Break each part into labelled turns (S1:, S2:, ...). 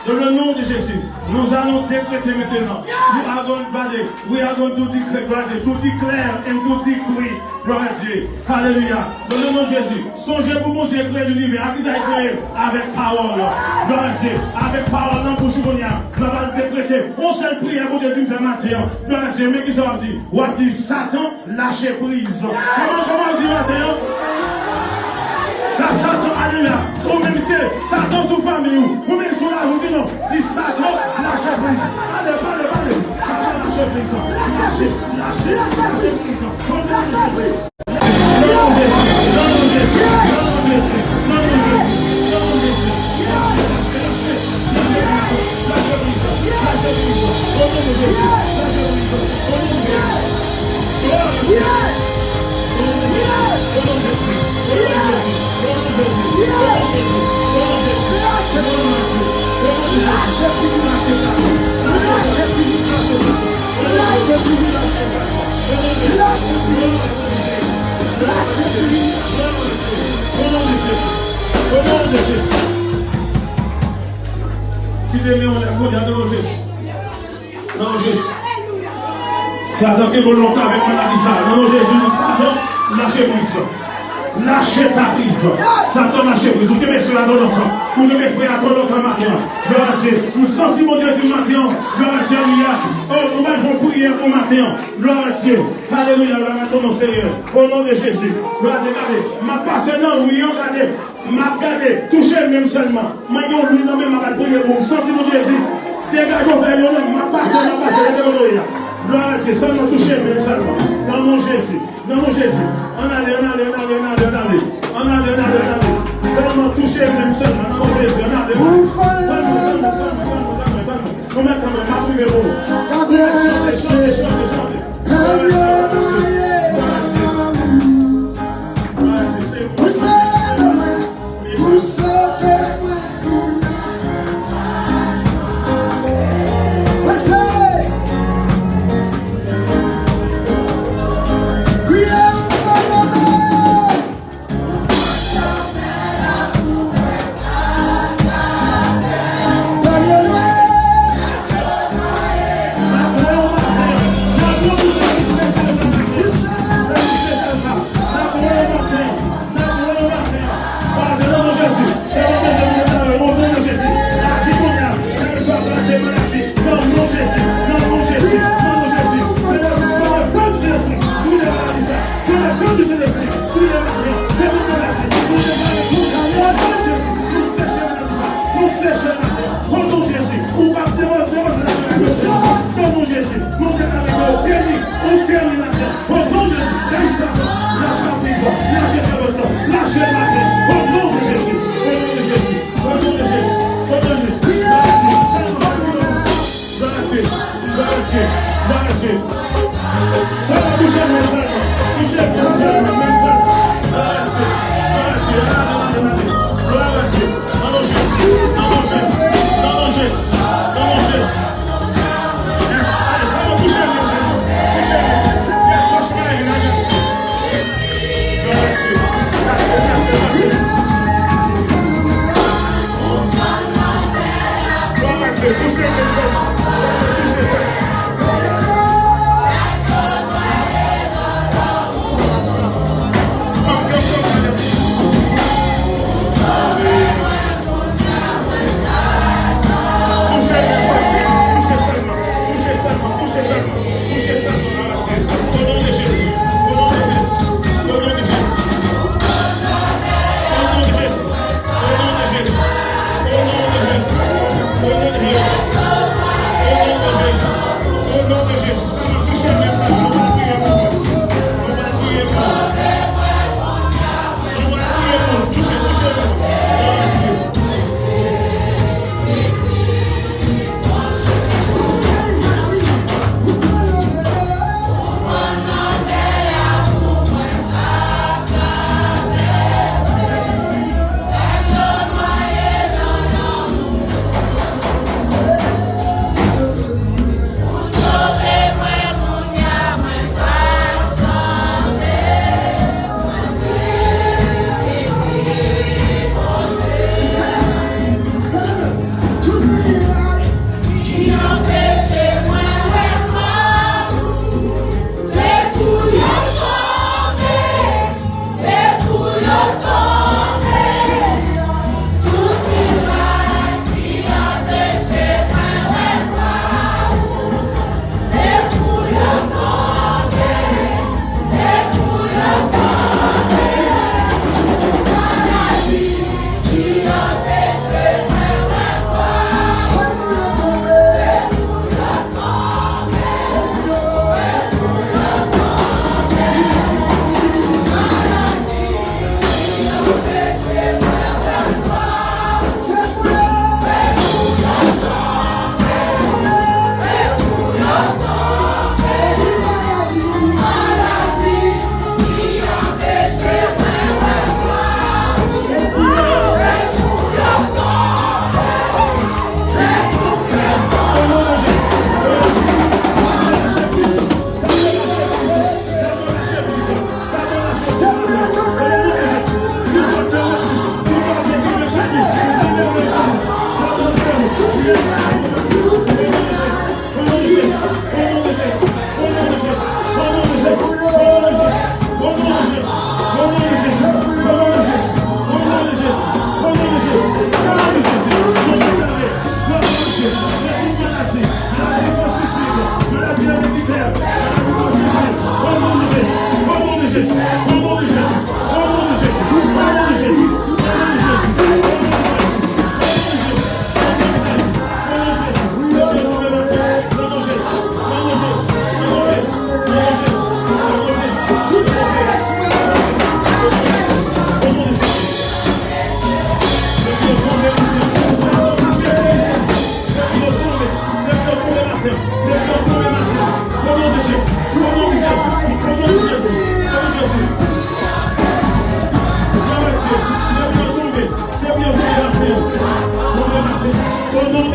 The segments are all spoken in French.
S1: Dans le nom de Jésus, nous allons décréter maintenant. We are going to declare, to declare and to decree. Gloire à Dieu. Alléluia. Dans le nom de Jésus, songez pour mon Dieu créé l'univers. À qui ça a créé? Avec parole. Gloire à Dieu. Avec parole dans le bouche. Nous allons décréter. On seul prière pour Dieu me fait matin. Gloire à Dieu. Mais qui ça va dire? On va dire Satan, lâchez prise. Comment on dit matin? Satan, alléluia. Son même Satan sous famille. Ou même sous la vous non. Dit Satan, lâchez prise. Allez, allez. Satan, lâchez prise. Lâchez prise. Lâchez prise. Tu te mets en l'air, dans le geste. Dans le geste. Satan qui est volontaire avec maladie, ça. Dans le Jésus, Satan, lâchez prise. Lâchez ta prise. Satan, lâchez prise. Vous te mettez sur la donne. Vous te mettez à ton autre matin. Gloire à Dieu. Nous sommes mon Dieu du matin. Gloire à Dieu. Oh, nous allons prier au matin. Gloire à Dieu. Alléluia. Là maintenant, Seigneur. Au nom de Jésus. Gloire à Dieu. Regardez. Ma passe dans oui, regardez. Ma regardez. Touchez même seulement. Moi, lui, non, même, ma prier pour vous. Sans si mon Dieu dit. Dégagez vers lui. Ma passe. Gloire à Dieu. Seulement touchez même seulement. Dans mon Jésus. Dans mon Jésus. On allez. Seulement toucher même seulement. Non, Jésus, on a des
S2: Yes.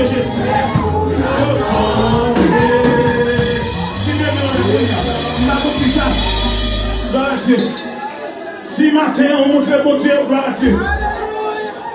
S1: de Jésus. Si matin on montre bon Dieu, gloire à Dieu.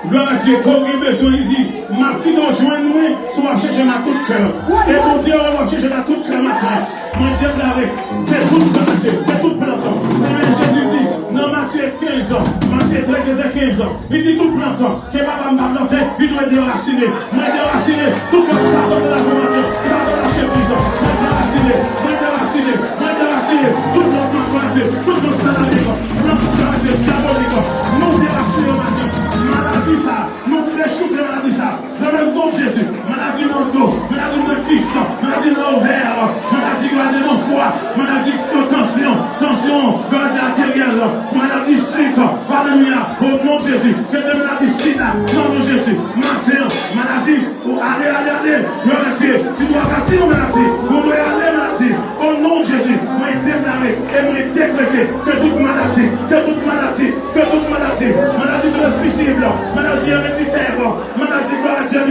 S1: Gloire à Dieu, quand il y a besoin ici, ma qui doit joindre moi, soit chercher ma tout cœur. Et mon Dieu, on va chercher ma tout cœur matin. Moi déclarer que tout planté, que tout plantant. Seigneur Jésus dit, dans Matthieu 15 ans, Matthieu 13 et 15 ans, il dit tout plantant, que papa m'a planté, il doit déraciner. Moi déraciner, tout le Satan de la volonté, Satan de la prison. Moi déraciner, moi déraciner, moi déraciner, tout le plantant croisé, tout le salarié, plantant croisé, diabolique, non déraciner matin. Maladie ça, nous déchouquons maladie ça. Dans le nom de Jésus, maladie dans le dos, maladie dans le Christ, maladie dans l'ovaire, maladie dans le foie, maladie de tension, maladie artérielle, maladie sucre, alléluia, au nom de Jésus, que des maladies sida, au nom de Jésus, matin, maladie, allez, gloire à Dieu, tu dois bâtir maladie, on doit aller maladie, au nom de Jésus, moi déclarer et moi décréter que toute maladie, maladie de l'esprit, maladie héréditaire, maladie gloire à Dieu,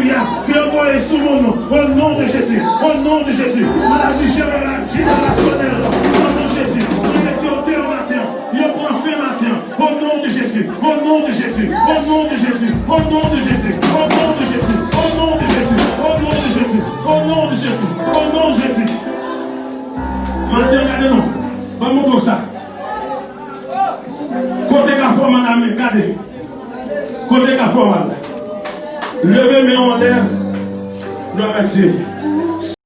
S1: que vous voyez sous mon nom, au nom de Jésus, maladie générationnelle, au nom de Jésus, on est au matin, il prend fin matin, au nom de Jésus, au nom de Jésus, au nom de Jésus, au nom de Jésus, au nom de Jésus, au nom de Jésus, au nom de Jésus, au nom de Jésus, au nom de Jésus. Matin, regardez-nous, vamos pour ça. Côté la forme, regardez. Côté la forme, levez mes en l'air, gloire à Dieu.